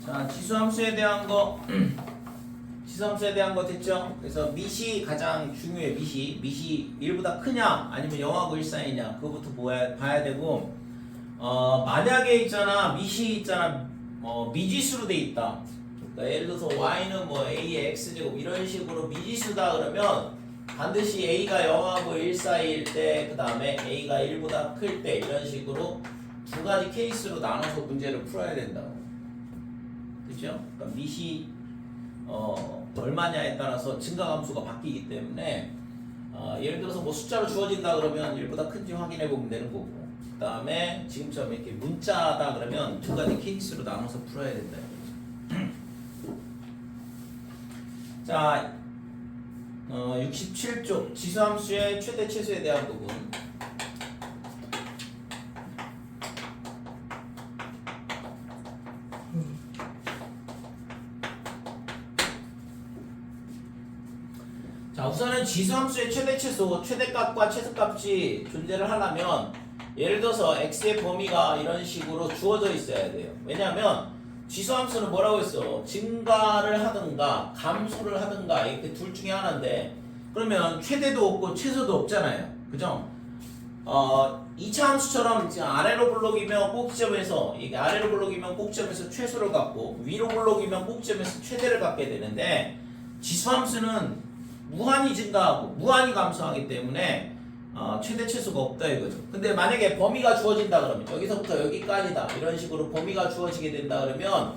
자, 지수함수에 대한 거 지수함수에 대한 거 됐죠? 그래서 밑이 가장 중요해. 밑이 1보다 크냐 아니면 0하고 1 사이냐 그거부터 봐야 되고 만약에 있잖아 밑이 있잖아 미지수로 돼 있다. 그러니까 예를 들어서 y는 뭐 a의 x제곱 이런 식으로 미지수다 그러면 반드시 a가 0하고 1 사이일 때 그 다음에 a가 1보다 클 때 이런 식으로 두 가지 케이스로 나눠서 문제를 풀어야 된다고. 그죠? 그러니까 밑이 얼마냐에 따라서 증가함수가 바뀌기 때문에 예를 들어서 뭐 숫자로 주어진다 그러면 1보다 큰지 확인해 보면 되는 거고 그 다음에 지금처럼 이렇게 문자다 그러면 두 가지 케이스로 나눠서 풀어야 된다. 자, 67쪽 지수함수의 최대 최소에 대한 부분. 자, 우선은 지수함수의 최대 최소, 최대값과 최소값이 존재를 하려면 예를 들어서 x의 범위가 이런 식으로 주어져 있어야 돼요. 왜냐하면 지수함수는 뭐라고 했어? 증가를 하든가 감소를 하든가 이렇게 둘 중에 하나인데 그러면 최대도 없고 최소도 없잖아요. 그죠? 2차 함수처럼 아래로 블록이면 꼭지점에서 이게 아래로 블록이면 꼭지점에서 최소를 갖고 위로 블록이면 꼭지점에서 최대를 갖게 되는데 지수함수는 무한히 증가하고 무한히 감소하기 때문에 최대 최소가 없다 이거죠. 근데 만약에 범위가 주어진다 그러면 여기서부터 여기까지다 이런 식으로 범위가 주어지게 된다 그러면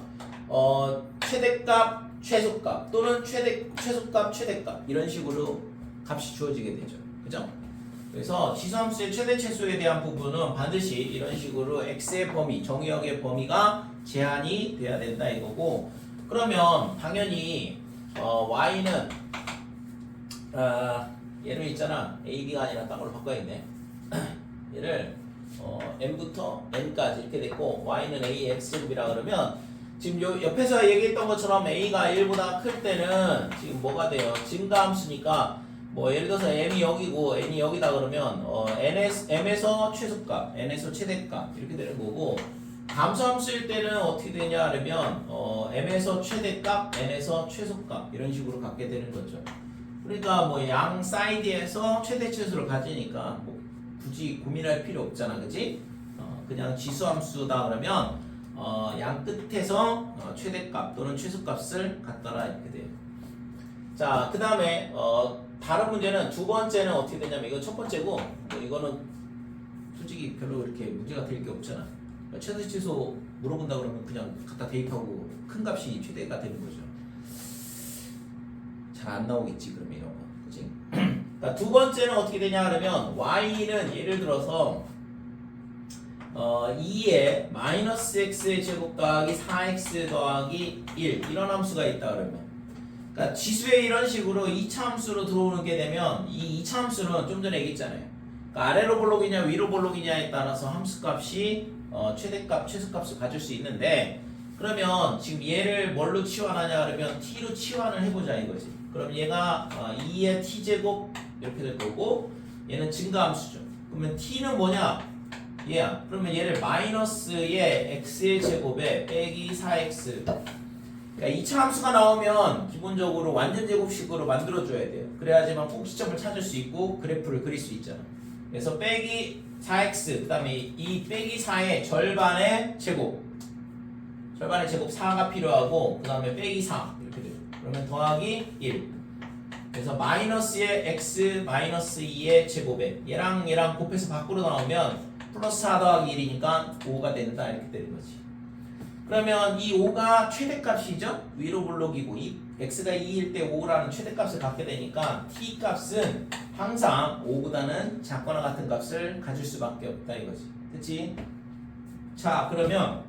최대값 최소값 또는 최소값 최대값 이런 식으로 값이 주어지게 되죠. 그죠? 그래서 지수함수의 최대 최소에 대한 부분은 반드시 이런 식으로 x의 범위 정의역의 범위가 제한이 돼야 된다 이거고 그러면 당연히 y는 얘를 있잖아 a, b가 아니라 딴 걸로 바꿔야겠네. 얘를 n부터 n까지 이렇게 됐고 y는 a x제곱이라 그러면 지금 옆에서 얘기했던 것처럼 a가 1보다 클 때는 지금 뭐가 돼요? 증가함수니까 뭐 예를 들어서 m이 여기고 n이 여기다 그러면 m에서 최소값, n에서 최대값 이렇게 되는 거고 감소함수일 때는 어떻게 되냐 하면 m에서 최대값, n에서 최소값 이런 식으로 갖게 되는 거죠. 그러니까 뭐 양 사이드에서 최대 최소를 가지니까 뭐 굳이 고민할 필요 없잖아, 그지? 그냥 지수함수다 그러면 양 끝에서 최대값 또는 최소값을 갖더라 이렇게 돼요. 자, 그 다음에 다른 문제는 두 번째는 어떻게 되냐면 이건 첫 번째고 뭐 이거는 솔직히 별로 이렇게 문제가 될 게 없잖아. 최대 최소 물어본다 그러면 그냥 갖다 대입하고 큰 값이 최대가 되는 거죠. 잘 안 나오겠지 그러면 이런 거, 그렇지? 그러니까 두 번째는 어떻게 되냐 그러면 y는 예를 들어서 2에 마이너스 x의 제곱 더하기 4x 더하기 1 이런 함수가 있다 그러면 그러니까 지수에 이런 식으로 2차 함수로 들어오는 게 되면 이 2차 함수는 좀 전에 얘기했잖아요. 그러니까 아래로 볼록이냐 위로 볼록이냐에 따라서 함수값이 최대값, 최소값을 가질 수 있는데 그러면 지금 얘를 뭘로 치환하냐 그러면 t로 치환을 해보자 이거지. 그럼 얘가 2의 t제곱 이렇게 될 거고 얘는 증가함수죠. 그러면 t는 뭐냐? 얘야. 그러면 얘를 마이너스의 x의 제곱에 빼기 4x 그러니까 2차 함수가 나오면 기본적으로 완전 제곱식으로 만들어줘야 돼요. 그래야지만 꼭지점을 찾을 수 있고 그래프를 그릴 수 있잖아. 그래서 빼기 4x 그 다음에 이 빼기 4의 절반의 제곱 4가 필요하고 그 다음에 빼기 4 이렇게 돼요. 그러면 더하기 1 그래서 마이너스의 x 마이너스 2의 제곱에 얘랑 곱해서 밖으로 나오면 플러스 4 더하기 1이니까 5가 된다 이렇게 되는 거지. 그러면 이 5가 최대값이죠. 위로 블록이고 이 x가 2일 때 5라는 최대값을 갖게 되니까 t 값은 항상 5보다는 작거나 같은 값을 가질 수밖에 없다 이거지. 그치? 자 그러면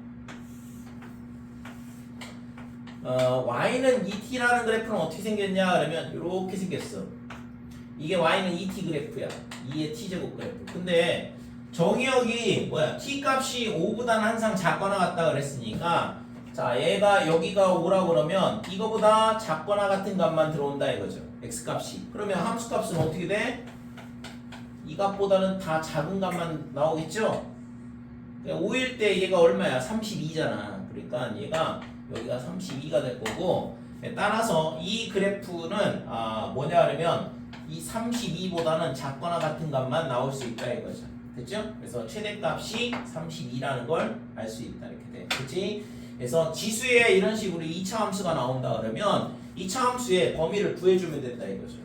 y는 2t라는 그래프는 어떻게 생겼냐 그러면 이렇게 생겼어. 이게 y는 2t 그래프야. 2의 t제곱 그래프. 근데 정의역이 뭐야? t 값이 5보다는 항상 작거나 같다 그랬으니까 자 얘가 여기가 5라고 그러면 이거보다 작거나 같은 값만 들어온다 이거죠. x 값이. 그러면 함수 값은 어떻게 돼? 이 값보다는 다 작은 값만 나오겠죠? 5일 때 얘가 얼마야? 32잖아. 그러니까 얘가 여기가 32가 될 거고, 따라서 이 그래프는 뭐냐 하면 이 32보다는 작거나 같은 값만 나올 수 있다 이거죠. 됐죠? 그래서 최대값이 32라는 걸 알 수 있다 이렇게 돼. 그렇지? 그래서 지수에 이런 식으로 2차 함수가 나온다 그러면 2차 함수의 범위를 구해주면 된다 이거죠.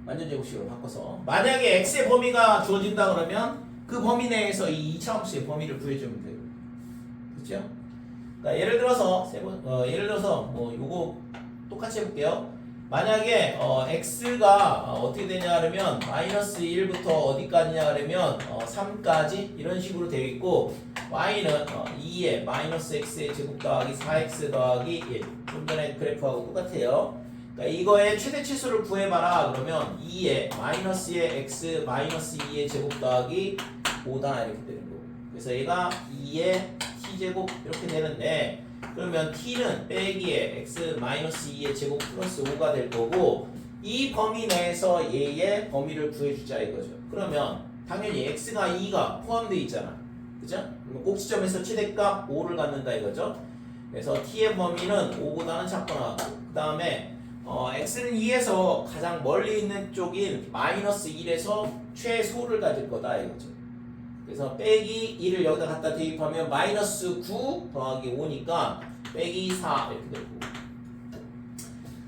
완전 제곱식으로 바꿔서 만약에 x의 범위가 주어진다 그러면 그 범위 내에서 이 2차 함수의 범위를 구해주면 돼요. 그렇죠? 그러니까 예를 들어서 뭐 요거 똑같이 해볼게요. 만약에 x가 어떻게 되냐 그러면 마이너스 1부터 어디까지냐 그러면 3까지 이런 식으로 되어 있고, y는 2에 마이너스 x의 제곱 더하기 4x 더하기 1, 좀 전에 그래프하고 똑같아요. 그러니까 이거의 최대 치수를 구해봐라 그러면 2에 마이너스의 x 마이너스 2의 제곱 더하기 5다 이렇게 되는 거고, 그래서 얘가 2의 t제곱 이렇게 되는데, 그러면 t는 빼기에 x 마이너스 2의 제곱 플러스 5가 될 거고, 이 범위 내에서 얘의 범위를 구해주자 이거죠. 그러면 당연히 x가 2가 포함되어 있잖아, 그죠? 그럼 꼭지점에서 최대값 5를 갖는다 이거죠. 그래서 t의 범위는 5보다는 작거나 같고, 그 다음에 x는 2에서 가장 멀리 있는 쪽인 마이너스 1에서 최소를 가질 거다 이거죠. 그래서 빼기 1을 여기다 갖다 대입하면 마이너스 9 더하기 5니까 빼기 4 이렇게 되고,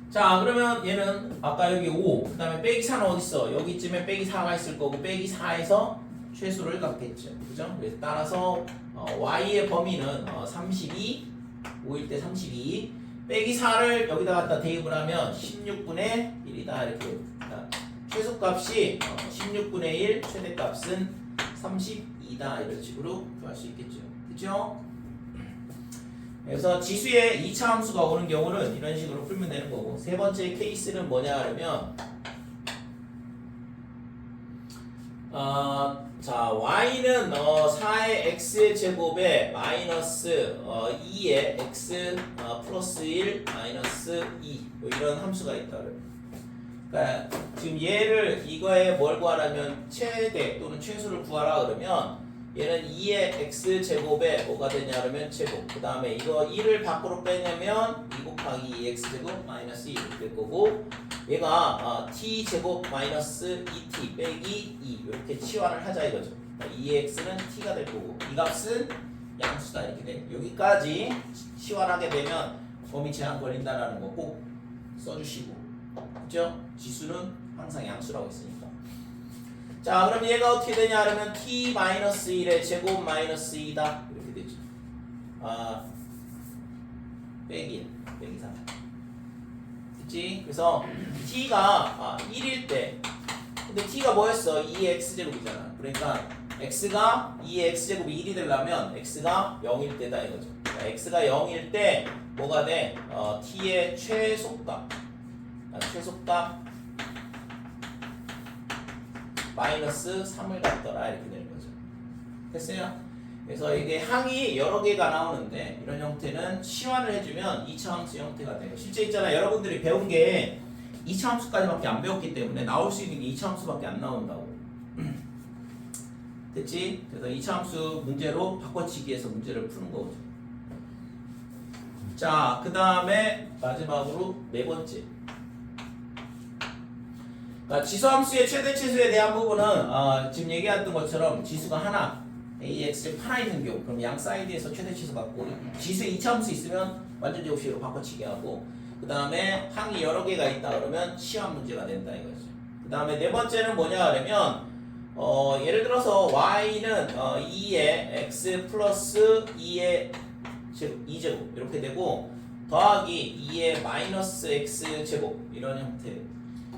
자 그러면 얘는 아까 여기 5, 그 다음에 빼기 4는 어딨어? 여기쯤에 빼기 4가 있을 거고, 빼기 4에서 최소를 갖겠죠, 그죠? 그래서 따라서 y의 범위는 32, 5일 때 32, 빼기 4를 여기다 갖다 대입을 하면 16분의 1이다 이렇게 됩니다. 최소값이 16분의 1, 최대값은 32다 이런 식으로 구할 수 있겠죠. 그렇죠? 그래서 지수에 2차 함수가 오는 경우는 이런 식으로 풀면 되는 거고, 세 번째 케이스는 뭐냐 하면 자 y는 4의 x의 제곱에 마이너스 2의 x 플러스 1 마이너스 2 뭐 이런 함수가 있다 그래요. 그러니까 지금 얘를 이거에 뭘 구하라면 최대 또는 최소를 구하라 그러면 얘는 2의 x 제곱에 뭐가 되냐 그러면 제곱, 그 다음에 이거 1을 밖으로 빼내면 2 곱하기 2x 제곱 마이너스 2 이렇게 될 거고, 얘가 t 제곱 마이너스 2t 빼기 2 이렇게 치환을 하자 이거죠. 그러니까 2x는 t가 될 거고, 이 값은 양수다 이렇게 돼. 여기까지 치환하게 되면 범위 제한 걸린다라는 거 꼭 써주시고, 그죠? 지수는 항상 양수라고 했으니까. 자 그럼 얘가 어떻게 되냐 그러면 t-1의 제곱 마이너스 2다 이렇게 되죠. 빼기 1, 빼기 3. 그치? 그래서 t가 1일 때, 근데 t가 뭐였어? 2의 x제곱이잖아. 그러니까 x가 2의 x제곱이 1이 되려면 x가 0일 때다 이거죠. 그러니까 x가 0일 때 뭐가 돼? t의 최소값 마이너스 3을 갖더라 이렇게 되는 거죠. 됐어요? 그래서 이게 항이 여러 개가 나오는데 이런 형태는 치환을 해주면 2차 함수 형태가 돼요. 실제 있잖아, 여러분들이 배운 게 2차 함수까지밖에 안 배웠기 때문에 나올 수 있는 게 2차 함수밖에 안 나온다고. 됐지? 그래서 2차 함수 문제로 바꿔치기해서 문제를 푸는 거죠. 자, 그 다음에 마지막으로 네 번째. 그러니까 지수함수의 최대 치수에 대한 부분은 지금 얘기했던 것처럼 지수가 하나, AX에 하나 있는 경우, 그럼 양 사이드에서 최대 치수 갖고, 지수에 2차 함수 있으면 완전 제곱식으로 바꿔치기 하고, 그 다음에 항이 여러 개가 있다 그러면 시험 문제가 된다 이거죠. 그 다음에 네 번째는 뭐냐 그러면 예를 들어서 y는 2의 x 플러스 2의 2제곱 이렇게 되고, 더하기 2의 마이너스 x 제곱 이런 형태.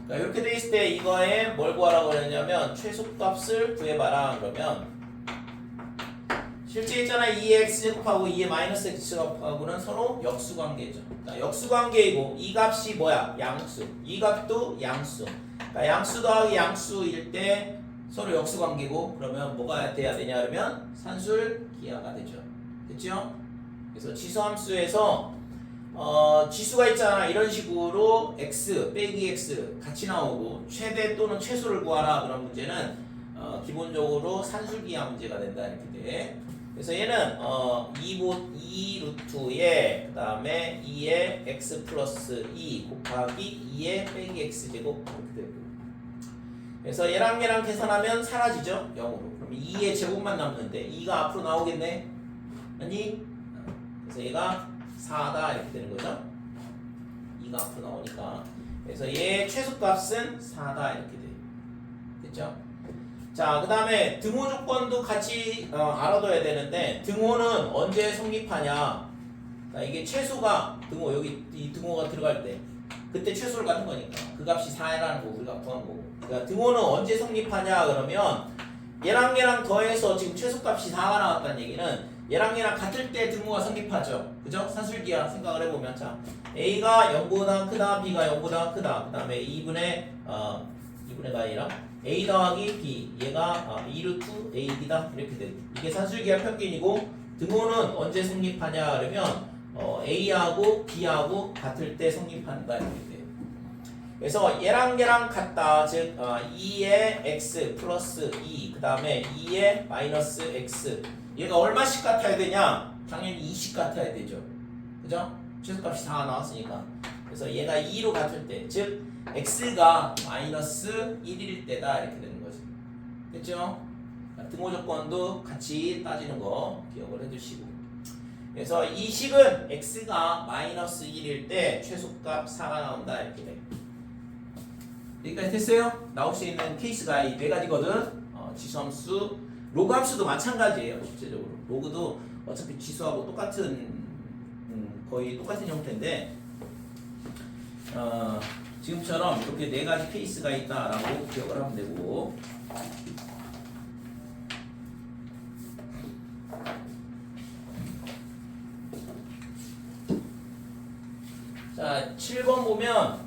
그러니까 이렇게 돼 있을 때 이거에 뭘 구하라고 그랬냐면 최소값을 구해봐라 그러면, 실제 있잖아 2의 x제곱하고 2의 마이너스 x제곱하고는 서로 역수관계죠. 그러니까 역수관계이고 이 값이 뭐야? 양수. 이 값도 양수. 그러니까 양수 더하기 양수일 때 서로 역수관계고, 그러면 뭐가 돼야 되냐 그러면 산술기하가 되죠. 됐죠? 그래서 지수함수에서 지수가 있잖아. 이런 식으로 x 빼기 x 같이 나오고 최대 또는 최소를 구하라 그런 문제는 기본적으로 산술기하 문제가 된다 이렇게 돼. 그래서 얘는 2 루트에 그 다음에 2의 x 플러스 2 곱하기 2의 빼기 x제곱 이렇게 되고, 그래서 얘랑 계산하면 사라지죠. 0으로. 그럼 2의 제곱만 남는데 2가 앞으로 나오겠네. 아니? 그래서 얘가 4다 이렇게 되는 거죠. 2가 앞으로 나오니까. 그래서 얘의 최소값은 4다 이렇게 돼요. 됐죠? 자, 그 다음에 등호 조건도 같이 알아둬야 되는데, 등호는 언제 성립하냐. 그러니까 이게 최소가 등호, 여기 이 등호가 들어갈 때 그때 최소를 갖는 거니까 그 값이 4라는 거 우리가 구한 거고. 그러니까 등호는 언제 성립하냐 그러면 얘랑 더해서 지금 최소값이 4가 나왔다는 얘기는 얘랑 같을 때 등호가 성립하죠. 그죠? 사술기야 생각을 해보면, 자, A가 0보다 크다, B가 0보다 크다. 그 다음에 2분의가 아니라 A 더하기 B, 얘가 2루트 AB다 이렇게 돼. 이게 산술기하 평균이고, 등호는 언제 성립하냐 그러면 A하고 B하고 같을 때 성립한다 이렇게 돼요. 그래서 얘랑 같다, 즉 2의 x 플러스 2, 그 다음에 2의 마이너스 x, 얘가 얼마씩 같아야 되냐? 당연히 2씩 같아야 되죠. 그죠? 최소값이 4가 나왔으니까. 그래서 얘가 2로 같을 때, 즉 x가 마이너스 1일 때다 이렇게 되는 거죠. 됐죠? 등호 조건도 같이 따지는 거 기억을 해두시고, 그래서 이 식은 x가 마이너스 1일 때 최소값 4가 나온다 이렇게 돼. 여기까지 됐어요? 나올 수 있는 케이스가 이 네 가지거든. 지수함수, 로그함수도 마찬가지예요. 실제적으로 로그도 어차피 지수하고 똑같은 거의 똑같은 형태인데, 지금처럼 이렇게 네 가지 케이스가 있다라고 기억을 하면 되고, 자 7번 보면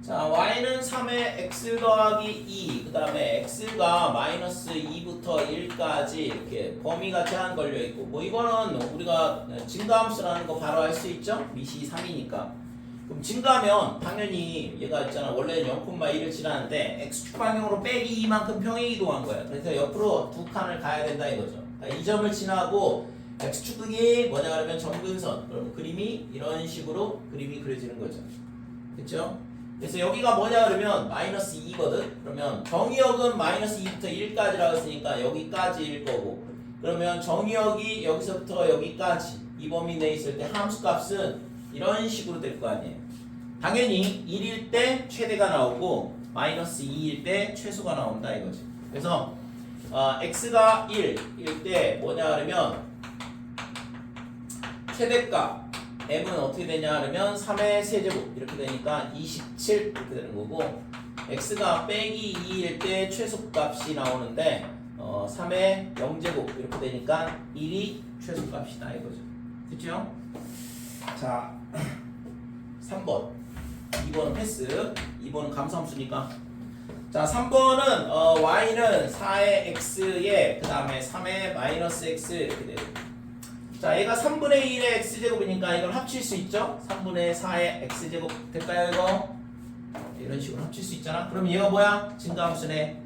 자, y는 3의 x 더하기 2, 그 다음에 x가 마이너스 2부터 1까지 이렇게 범위가 제한 걸려 있고, 뭐 이거는 우리가 증가함수라는 거 바로 알 수 있죠? 밑이 3이니까. 그럼 증가하면 당연히 얘가 있잖아, 원래는 0,1을 지나는데 x축 방향으로 빼기 2만큼 평행 이동한 거야. 그래서 옆으로 두 칸을 가야 된다 이거죠. 그러니까 이 점을 지나고 x축이 뭐냐 그러면 점근선, 그럼 그림이 이런 식으로 그림이 그려지는 거죠. 그렇죠? 그래서 여기가 뭐냐 그러면 마이너스 2거든. 그러면 정의역은 마이너스 2부터 1까지라고 했으니까 여기까지일 거고, 그러면 정의역이 여기서부터 여기까지 이 범위 내에 있을 때 함수값은 이런 식으로 될 거 아니에요. 당연히 1일 때 최대가 나오고 마이너스 2일 때 최소가 나온다 이거지. 그래서 x가 1일 때 뭐냐 그러면 최대값 m은 어떻게 되냐 그러면 3의 세제곱 이렇게 되니까 27 이렇게 되는 거고, x가 빼기 2일 때 최소값이 나오는데 3의 0제곱 이렇게 되니까 1이 최소값이다 이거죠. 그렇죠? 자 3번, 2번은 패스, 2번은 감소함수니까. 자 3번은 y는 4의 x에 그 다음에 3의 마이너스 x 이렇게 돼요. 자, 얘가 3분의 1의 x제곱이니까 이걸 합칠 수 있죠? 3분의 4의 x제곱 될까요, 이거? 이런 식으로 합칠 수 있잖아? 그럼 얘가 뭐야? 증가함수네.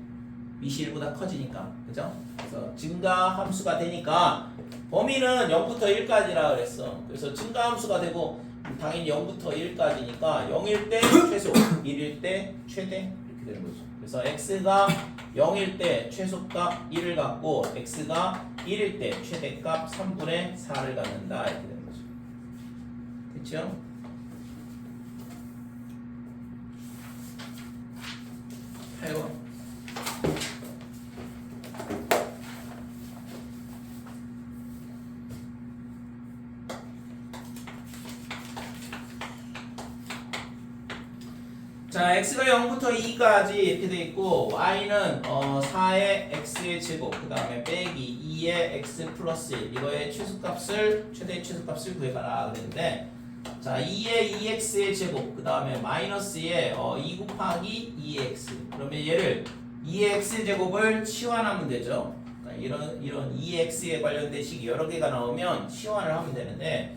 밑이 1보다 커지니까. 그죠? 그래서 증가함수가 되니까 범위는 0부터 1까지라 그랬어. 그래서 증가함수가 되고 당연히 0부터 1까지니까 0일 때 최소, 1일 때 최대 이렇게 되는 거죠. 그래서 x가 0일 때 최소값 1을 갖고 x가 1일 때 최대값 3분의 4를 갖는다 이렇게 되는 거죠. 그렇죠? (8번) 자, x가 0부터 2까지 이렇게 돼 있고, y는 4의 x의 제곱, 그 다음에 빼기 2의 x 플러스 1, 이거의 최소값을, 최대의 최소값을 구해봐라 그랬는데, 자 2의 2x의 제곱, 그 다음에 마이너스의 2 곱하기 2x, 그러면 얘를 2x 제곱을 치환하면 되죠. 그러니까 이런 2x에 관련된 식이 여러 개가 나오면 치환을 하면 되는데,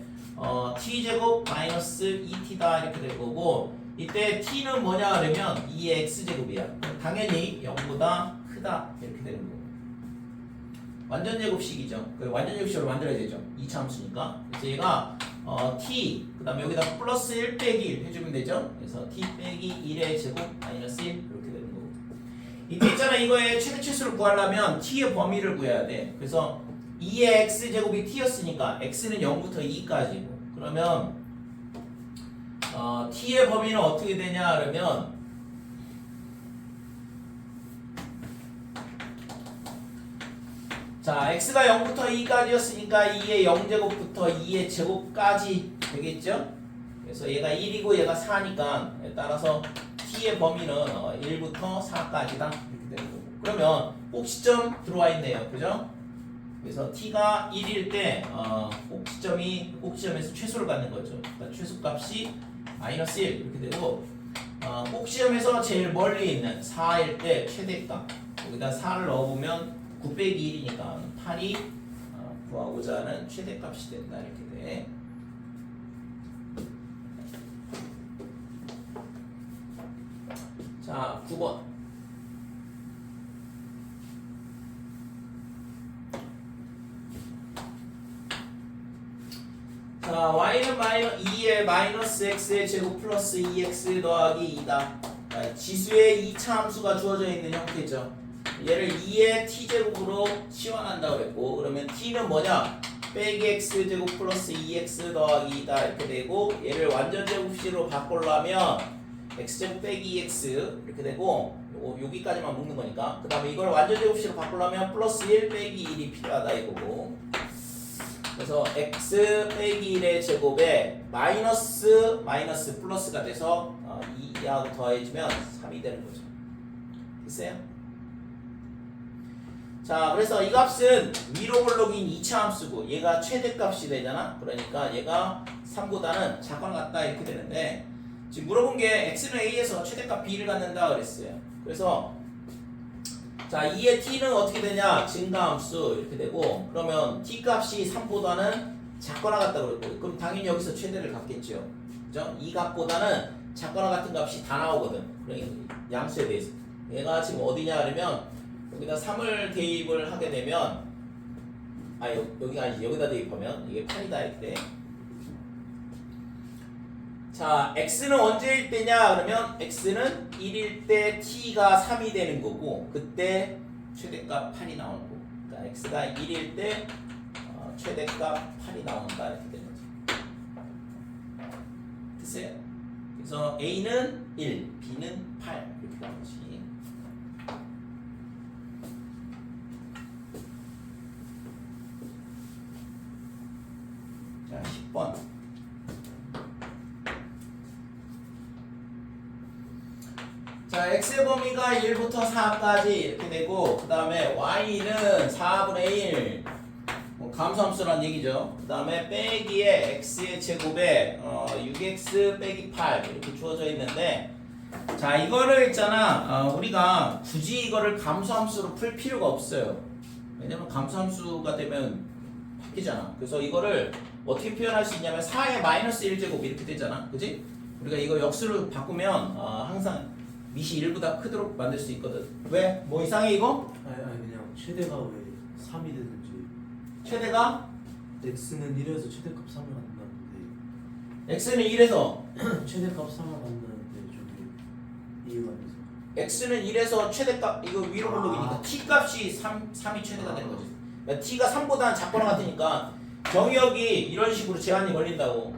t제곱 마이너스 2t다 이렇게 될 거고 이때 t는 뭐냐 그러면 2의 x제곱이야. 당연히 0보다 크다 이렇게 되는 거고 완전 제곱식이죠. 완전 제곱식으로 만들어야 되죠. 2차 함수니까. 그래서 얘가 t 그 다음에 여기다 플러스 1 빼기 1 해주면 되죠. 그래서 t 빼기 1의 제곱 마이너스 1 이렇게 되는 거고 이때 있잖아 이거의 최대 치수를 구하려면 t의 범위를 구해야 돼. 그래서 2의 x제곱이 t였으니까 x는 0부터 2까지고 그러면 t의 범위는 어떻게 되냐 그러면 자 x가 0부터 2까지였으니까 2의 0제곱부터 2의 제곱까지 되겠죠? 그래서 얘가 1이고 얘가 4니까 따라서 t의 범위는 1부터 4까지다 이렇게 되는 거고 그러면 꼭지점 들어와 있네요. 그죠? 그래서 t가 1일 때 꼭지점에서 최소를 갖는 거죠. 그러니까 최소값이 마이너스 1 이렇게 되고 꼭지점에서 제일 멀리 있는 4일 때 최대값 여기다 4를 넣어보면 9 빼기 1이니까 8이 구하고자 하는 최대값이 된다 이렇게 돼. 자 9번 자 y는 2의 마이너스 x의 제곱 플러스 2x 더하기 2다. 지수의 2차 함수가 주어져 있는 형태죠. 얘를 2의 t제곱으로 치환한다고 그랬고 그러면 t는 뭐냐? 빼기 x제곱 플러스 2x 더하기 2다 이렇게 되고 얘를 완전 제곱식으로 바꾸려면 x제곱 빼기 2x 이렇게 되고 여기까지만 묶는 거니까 그 다음에 이걸 완전 제곱식으로 바꾸려면 플러스 1 빼기 1이 필요하다 이거고 그래서 x 빼기 1의 제곱에 마이너스 플러스가 돼서 2하고 더해지면 3이 되는 거죠. 됐어요? 자 그래서 이 값은 위로 볼록인 2차 함수고 얘가 최대값이 되잖아. 그러니까 얘가 3보다는 작거나 같다 이렇게 되는데 지금 물어본 게 x는 a에서 최대값 b를 갖는다 그랬어요. 그래서 자 2의 t는 어떻게 되냐? 증가함수 이렇게 되고 그러면 t 값이 3보다는 작거나 같다 그랬고 그럼 당연히 여기서 최대를 갖겠죠. 그죠? 이 값보다는 작거나 같은 값이 다 나오거든. 그러니까 양수에 대해서 얘가 지금 어디냐 그러면 여기다 3을 대입을 하게 되면 여기가 아니지 여기다 대입하면 이게 8이다 이렇게. 자 x는 언제일 때냐 그러면 x는 1일 때 t가 3이 되는 거고 그때 최대값 8이 나오는 거고 그러니까 x가 1일 때 최대값 8이 나온다 이렇게 되는 거죠. 됐어요? 그래서 a는 1, b는 8 이렇게 나온 거지. 자 10번 자 x의 범위가 1부터 4까지 이렇게 되고 그 다음에 y는 4분의 1 감소함수란 얘기죠. 그 다음에 빼기에 x의 제곱에 6x 빼기 8 이렇게 주어져 있는데 자 이거를 있잖아 우리가 굳이 이거를 감소함수로 풀 필요가 없어요. 왜냐면 감소함수가 되면 바뀌잖아. 그래서 이거를 어떻게 표현할 수 있냐면 4의 마이너스 1제곱 이렇게 되잖아. 그지? 우리가 이거 역수로 바꾸면 항상 밑이 1보다 크도록 만들 수 있거든. 왜? 뭐 이상해 이거? 아니 그냥 최대가 왜 3이 되는지 최대가? x는 1에서 최대값 3을 갖는다는데 x는 1에서 최대값 3을 갖는다는데 저기 이해가 안 돼서 x는 1에서 최대값 이거 위로 볼록이니까 t 값이 3이 최대가 되는 거지. 그러니까 t가 3보다는 작거나 같으니까 정의역이 이런 식으로 제한이 걸린다고.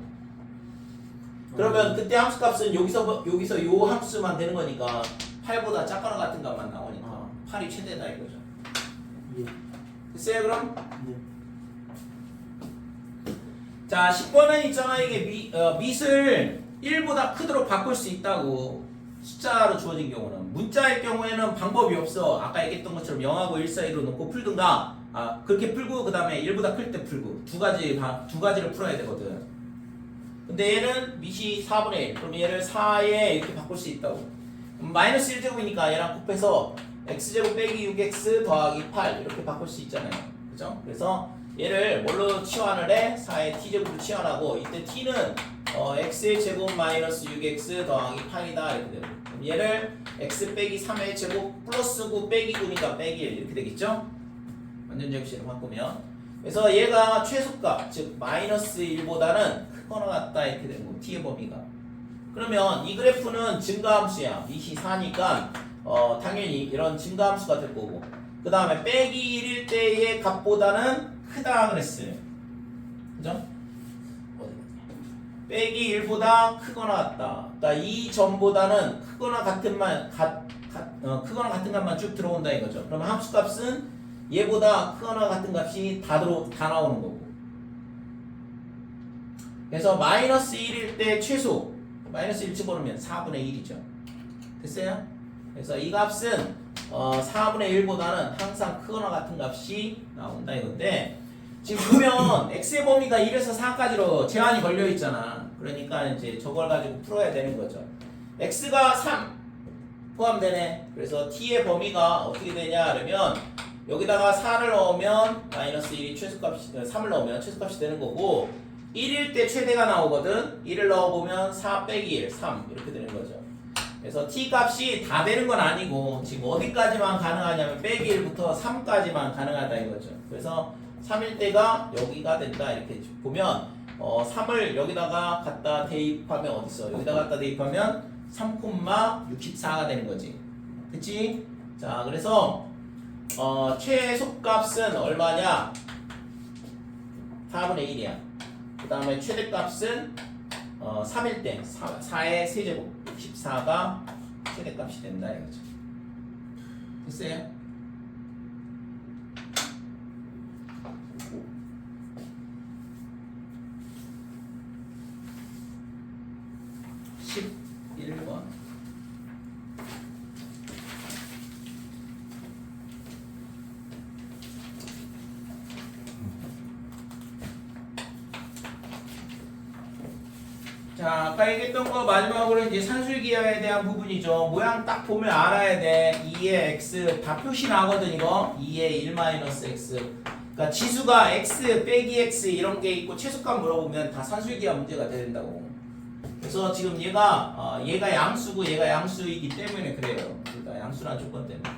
그러면 그때 함수값은 여기서 요 함수만 되는 거니까 8보다 작거나 같은 값만 나오니까 8이 최대다 이거죠. 예. 됐어요 그럼? 네. 자 10번은 있잖아 이게 밑을 1보다 크도록 바꿀 수 있다고. 숫자로 주어진 경우는 문자일 경우에는 방법이 없어. 아까 얘기했던 것처럼 0하고 1 사이로 놓고 풀든가 그렇게 풀고 그 다음에 1보다 클 때 풀고 두 가지를 풀어야 되거든. 근데 얘는 밑이 4분의 1 그럼 얘를 4에 이렇게 바꿀 수 있다고. 마이너스 1제곱이니까 얘랑 곱해서 x제곱 빼기 6x 더하기 8 이렇게 바꿀 수 있잖아요. 그죠? 그래서 얘를 뭘로 치환을 해? 4의 t제곱으로 치환하고 이때 t는 x의 제곱 마이너스 6x 더하기 8이다 이렇게 되고 그럼 얘를 x 빼기 3의 제곱 플러스 9 빼기 9니까 빼기 1 이렇게 되겠죠? 완전 접시로 바꾸면 그래서 얘가 최소값 즉 마이너스 1보다는 크거나 같다 이렇게 되는 거 t의 범위가 그러면 이 그래프는 증가함수야 이시 4니까 당연히 이런 증가함수가 될 거고 그 다음에 빼기 1일 때의 값보다는 크다 그랬어요 그죠? 빼기 1보다 크거나 같다 그러니까 이 점보다는 크거나 같은 크거나 같은 값만 쭉 들어온다 이거죠 그러면 함수값은 얘보다 크거나 같은 값이 다 나오는 거고 그래서 마이너스 1일 때 최소 마이너스 1 집어넣으면 4분의 1이죠 됐어요? 그래서 이 값은 4분의 1보다는 항상 크거나 같은 값이 나온다 이건데 지금 보면 x의 범위가 1에서 4까지로 제한이 걸려 있잖아 그러니까 이제 저걸 가지고 풀어야 되는 거죠 x가 3 포함되네 그래서 t의 범위가 어떻게 되냐 그러면 여기다가 4를 넣으면 마이너스 1이 최소값이 3을 넣으면 최소값이 되는 거고 1일 때 최대가 나오거든 1을 넣어보면 4 빼기 1 3 이렇게 되는 거죠 그래서 t 값이 다 되는 건 아니고 지금 어디까지만 가능하냐면 빼기 1부터 3까지만 가능하다 이거죠 그래서 3일 때가 여기가 된다 이렇게 보면 3을 여기다가 갖다 대입하면 어딨어 여기다가 갖다 대입하면 3,64가 되는 거지 그치? 자 그래서 최소값은 얼마냐 4분의 1이야 그 다음에 최대값은 3일 때 4의 세제곱 14가 최대값이 된다 이거죠 됐어요? 11번 자 아까 얘기했던 거 마지막으로 이제 산술기하에 대한 부분이죠 모양 딱 보면 알아야 돼 2의 x 다 표시 나거든 이거 2의 1-x 그러니까 지수가 x 빼기 x 이런 게 있고 최소값 물어보면 다 산술기하 문제가 된다고 그래서 지금 얘가 양수고 얘가 양수이기 때문에 그래요 그러니까 양수란 조건 때문에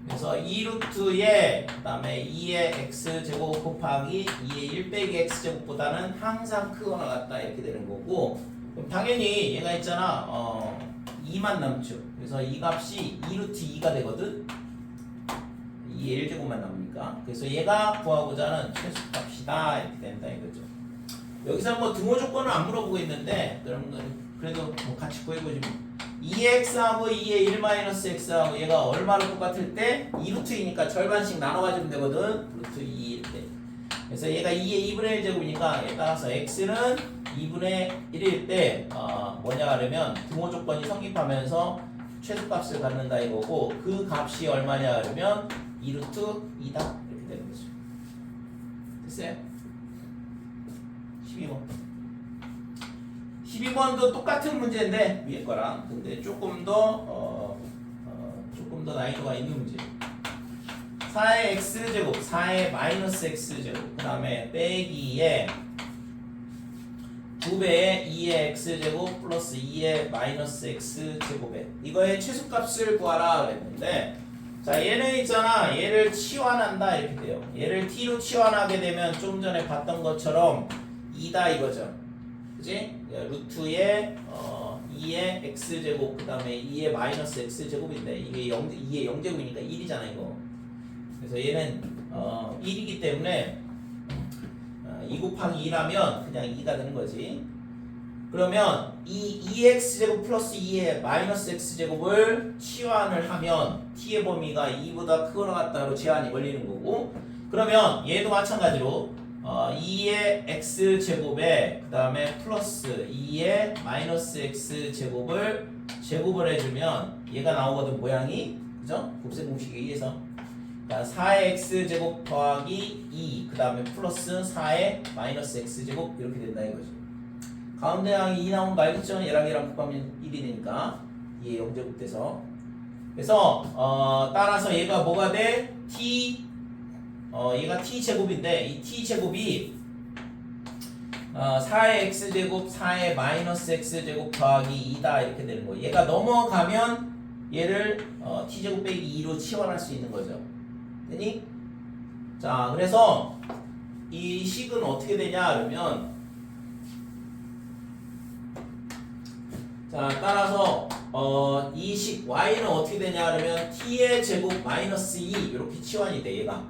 그래서 2루트에 그 다음에 2의 x제곱 곱하기 2의 1 빼기 x제곱보다는 항상 크거나 같다 이렇게 되는 거고 그럼 당연히 얘가 있잖아 2만 남죠 그래서 이 값이 2루트 2가 되거든 2의 1제곱만 남으니까 그래서 얘가 구하고자 하는 최소값이다 이렇게 된다 이거죠 여기서 뭐 등호 조건을 안 물어보고 있는데 그래도 뭐 같이 구해보지 뭐 2x하고 2의 1-x하고 얘가 얼마로 똑같을 때 2루트이니까 절반씩 나눠가지면 되거든 루트 2일 때 그래서 얘가 2의 2분의 1제곱이니까 얘 따라서 x는 2분의 1일 때 뭐냐 하려면 등호 조건이 성립하면서 최소값을 갖는다 이거고 그 값이 얼마냐 하려면 2루트 2다 이렇게 되는 거죠 됐어요? 12번도 똑같은 문제인데 위에 거랑 근데 조금 더 난이도가 있는 문제 4의 x제곱 4의 마이너스 x제곱 그 다음에 빼기에 2배의 2의 x제곱 플러스 2의 마이너스 x제곱에 이거의 최소값을 구하라 그랬는데 자 얘는 있잖아 얘를 치환한다 이렇게 돼요 얘를 t로 치환하게 되면 좀 전에 봤던 것처럼 2다 이거죠 그치? 루트에 2의 x제곱 그 다음에 2의 마이너스 x제곱인데 이게 2의 0제곱이니까 1이잖아 이거 그래서 얘는 1이기 때문에 2 곱하기 2라면 그냥 2가 되는 거지 그러면 이 2x제곱 플러스 2의 마이너스 x제곱을 치환을 하면 t의 범위가 2보다 크거나 같다로 제한이 걸리는 거고 그러면 얘도 마찬가지로 2의 x제곱에 그 다음에 플러스 2의 마이너스 x제곱을 제곱을 해주면 얘가 나오거든 모양이 그죠? 곱셈 공식에 의해서 그러니까 4의 x제곱 더하기 2 그 다음에 플러스 4의 마이너스 x제곱 이렇게 된다 이거죠 가운데 항이 2 나오는 거 알겠죠? 얘랑 곱하면 1이 되니까 2의 0제곱 돼서 그래서 따라서 얘가 뭐가 돼? t 얘가 t제곱인데 이 t제곱이 4의 x제곱 4의 마이너스 x제곱 더하기 2다 이렇게 되는 거예요. 얘가 넘어가면 얘를 t제곱 빼기 2로 치환할 수 있는 거죠. 되니? 자, 그래서 이 식은 어떻게 되냐 그러면 자, 따라서 이 식 y는 어떻게 되냐 그러면 t의 제곱 마이너스 2 이렇게 치환이 돼 얘가.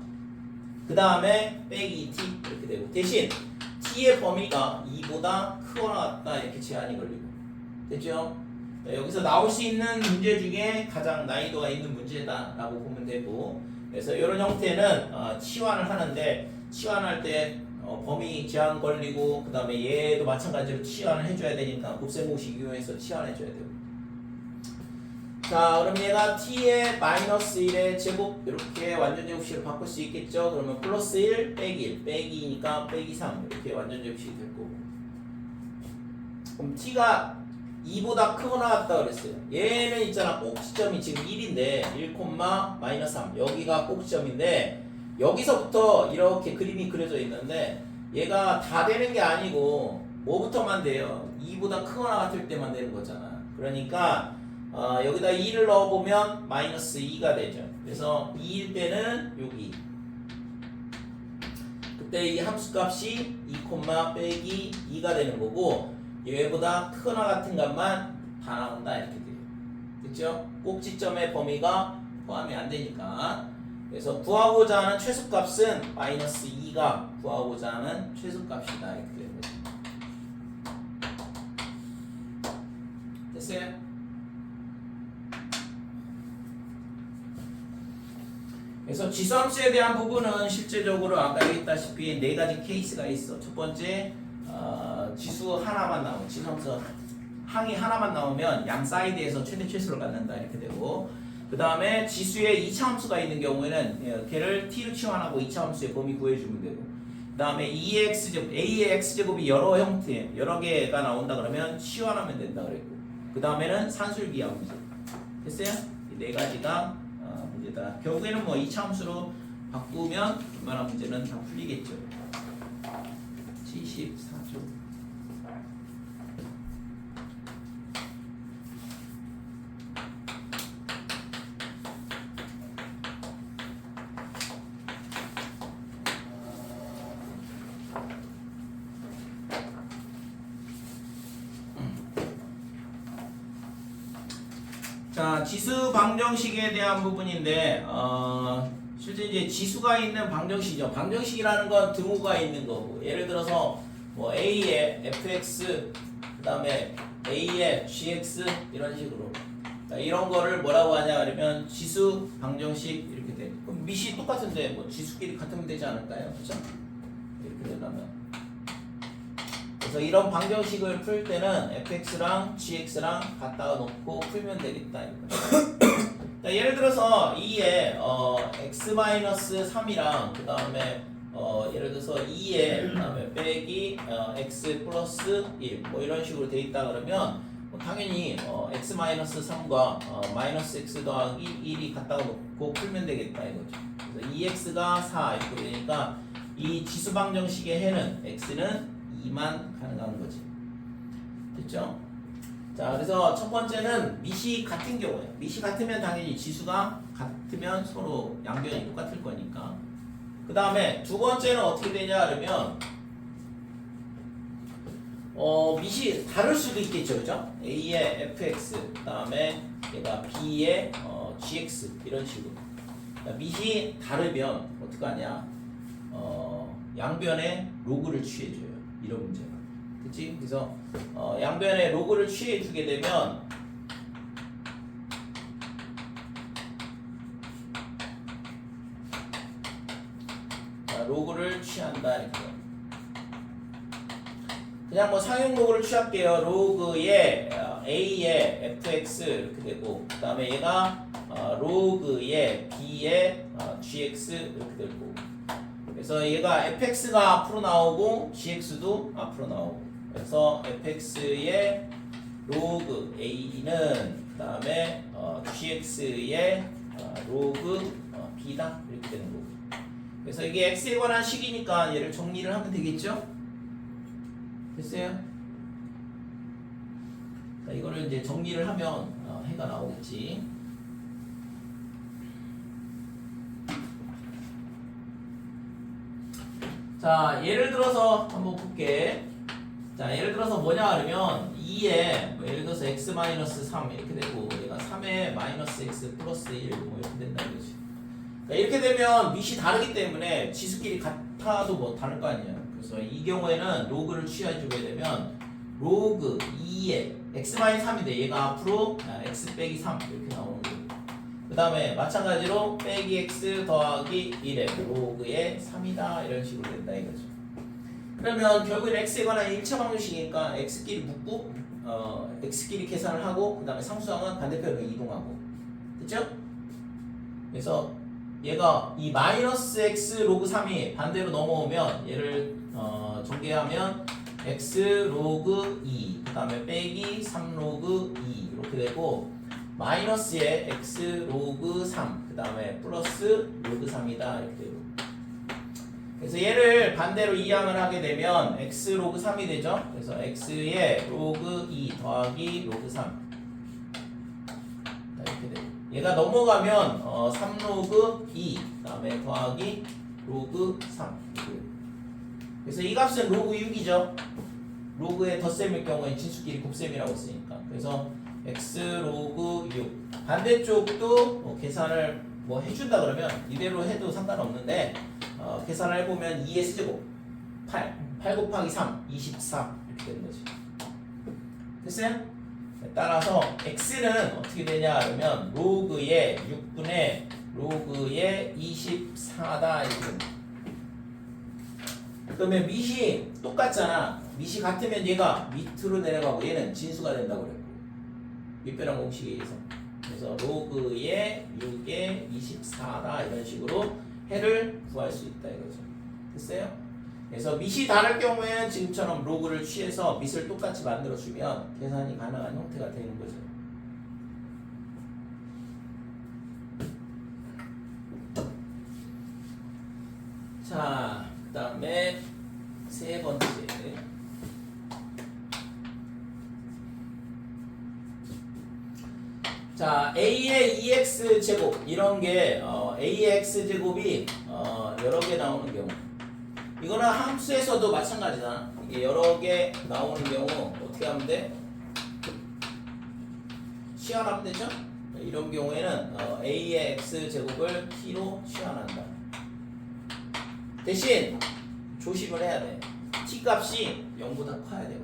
그 다음에 빼기 2t 이렇게 되고 대신 t의 범위가 2보다 크거나 같다 이렇게 제한이 걸리고 됐죠? 여기서 나올 수 있는 문제 중에 가장 난이도가 있는 문제다라고 보면 되고 그래서 이런 형태는 치환을 하는데 치환할 때 범위 제한 걸리고 그 다음에 얘도 마찬가지로 치환을 해줘야 되니까 곱셈공식 이용해서 치환해줘야 되고 자 그럼 얘가 t의 마이너스 1의 제곱 이렇게 완전 제곱식으로 바꿀 수 있겠죠. 그러면 플러스 1 빼기 1 빼기 2니까 빼기 3 이렇게 완전 제곱식이 될 거고 그럼 t가 2보다 크거나 같다 그랬어요. 얘는 있잖아 꼭지점이 지금 1인데 1, 마이너스 3 여기가 꼭지점인데 여기서부터 이렇게 그림이 그려져 있는데 얘가 다 되는 게 아니고 뭐부터만 돼요? 2보다 크거나 같을 때만 되는 거잖아. 그러니까 여기다 2를 넣어보면 마이너스 2가 되죠. 그래서 2일 때는 여기 그때 이 함수값이 2, 빼기 2가 되는 거고 얘보다 크거나 같은 값만 다 나온다 이렇게 돼요. 그렇죠? 꼭지점의 범위가 포함이 안 되니까 그래서 구하고자 하는 최소값은 마이너스 2가 구하고자 하는 최소값이다 이렇게 되는 거죠. 됐어요? 그래서 지수함수에 대한 부분은 실제적으로 아까 얘기했다시피 네 가지 케이스가 있어. 첫 번째 지수 하나만 나오면 지수함수 항이 하나만 나오면 양 사이드에서 최대 최소를 갖는다 이렇게 되고 그 다음에 지수에 2차 함수가 있는 경우에는 걔를 t로 치환하고 2차 함수의 범위 구해주면 되고 그 다음에 a의 x제곱이 여러 형태 여러 개가 나온다 그러면 치환하면 된다 그랬고 그 다음에는 산술기하 문제 됐어요? 이 네 가지가 문제다. 결국에는 뭐 2차 함수로 바꾸면 웬만한 문제는 다 풀리겠죠. 74조. 자, 지수 방정식에 대한 부분인데 실제 이제 지수가 있는 방정식이죠. 방정식이라는 건 등호가 있는 거고 예를 들어서 뭐 a의 fx 그다음에 a의 gx 이런 식으로 이런 거를 뭐라고 하냐 그러면 지수 방정식 이렇게 돼. 그럼 밑이 똑같은데 뭐 지수끼리 같으면 되지 않을까요? 그렇죠? 이렇게 되려면 그래서 이런 방정식을 풀 때는 fx랑 gx랑 갖다가 놓고 풀면 되겠다. 예를 들어서 2에 x-3이랑 그 다음에 예를 들어서 2에 그다음에 빼기 x 플러스 1 뭐 이런 식으로 돼 있다 그러면 당연히 x-3과 마이너스 x 더하기 1이 갖다가 놓고 풀면 되겠다 이거죠. 그래서 2x가 4 이렇게 되니까 이 지수 방정식의 해는 x는 2만 가능한 거지. 됐죠? 자, 그래서 첫 번째는 밑이 같은 경우예요. 밑이 같으면 당연히 지수가 같으면 서로 양변이 똑같을 거니까. 그 다음에 두 번째는 어떻게 되냐 그러면 밑이 다를 수도 있겠죠, 그죠? A의 fx, 그 다음에 얘가 B의 gx 이런 식으로. 그러니까 밑이 다르면 어떡하냐? 양변에 로그를 취해줘요. 이런 문제가. 그치? 그래서 양변에 로그를 취해주게 되면 로그를 취한다 이렇게. 그냥 뭐 상용 로그를 취할게요. 로그의 a의 fx 이렇게 되고 그 다음에 얘가 로그의 b의 gx 이렇게 되고 그래서 얘가 fx가 앞으로 나오고 gx도 앞으로 나오고 그래서 fx의 로그 a는 그 다음에 gx의 로그 b다 이렇게 되는 거고 그래서 이게 x에 관한 식이니까 얘를 정리를 하면 되겠죠? 됐어요? 자, 이거를 이제 정리를 하면 해가 나오겠지. 자, 예를 들어서 한번 볼게. 자, 예를 들어서 뭐냐 그러면 2에 뭐 예를 들어서 x-3 이렇게 되고 얘가 3에 마이너스 x 플러스 1 뭐 이렇게 된다 이거지. 그러니까 이렇게 되면 밑이 다르기 때문에 지수끼리 같아도 뭐 다를 거 아니에요. 그래서 이 경우에는 로그를 취해주게 되면 로그 2에 x-3인데 얘가 앞으로 x 빼기 3 이렇게 나오는 거고, 그 다음에 마찬가지로 빼기 x 더하기 1에 로그의 3이다 이런 식으로 된다 이거죠. 그러면 결국엔 x에 관한 1차 방정식이니까 x끼리 묶고 x끼리 계산을 하고 그 다음에 상수항은 반대편으로 이동하고, 됐죠? 그래서 얘가 이 마이너스 x 로그 3이 반대로 넘어오면 얘를 전개하면 x 로그 2, 그 다음에 빼기 3 로그 2 이렇게 되고, 마이너스에 x 로그 3, 그 다음에 플러스 로그 3이다 이렇게 되고. 그래서 얘를 반대로 이항을 하게 되면 x 로그 3이 되죠. 그래서 x에 로그 2 더하기 로그 3 이렇게 되고, 얘가 넘어가면 3 로그 2 그 다음에 더하기 로그 3 이렇게 되고. 그래서 이 값은 로그 6이죠. 로그의 덧셈일 경우에 진수끼리 곱셈이라고 했으니까. 그래서 x 로그 6 반대쪽도 뭐 계산을 뭐 해준다 그러면 이대로 해도 상관없는데 계산을 해보면 2의 세제곱 8 곱하기 3 24 이렇게 되는 거지. 됐어요? 따라서 x는 어떻게 되냐 그러면 로그의 6분의 로그의 24다 이렇게 됩니다. 그러면 밑이 똑같잖아. 밑이 같으면 얘가 밑으로 내려가고 얘는 진수가 된다고 그랬고, 밑변환 공식에 의해서. 그래서 로그의 6의 24다 이런 식으로 해를 구할 수 있다 이거죠. 됐어요? 그래서 밑이 다를 경우에는 지금처럼 로그를 취해서 밑을 똑같이 만들어주면 계산이 가능한 형태가 되는 거죠. 자, 그 다음에 세 번째. 자, a의 2x 제곱 이런 게 a의 x 제곱이 여러 개 나오는 경우, 이거는 함수에서도 마찬가지다. 이게 여러 개 나오는 경우 어떻게 하면 돼? 치환하면 되죠? 이런 경우에는 a의 x 제곱을 t로 치환한다. 대신 조심을 해야 돼. t 값이 0보다 커야 되거든.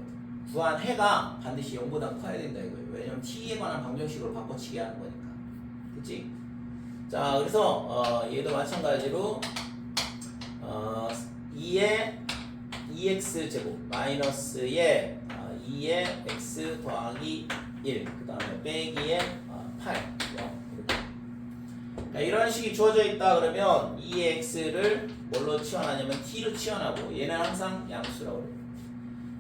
구한 해가 반드시 0보다 커야 된다 이거예요. 왜냐면 t에 관한 방정식으로 바꿔치기 하는 거니까. 그치? 자, 그래서 얘도 마찬가지로 2의 2x 제곱 마이너스의 2의 x 더하기 1 그 다음에 빼기의 8 0 이렇게. 그러니까 이런 식이 주어져 있다 그러면 2의 x를 뭘로 치환하냐면 t로 치환하고, 얘는 항상 양수라고 그래요.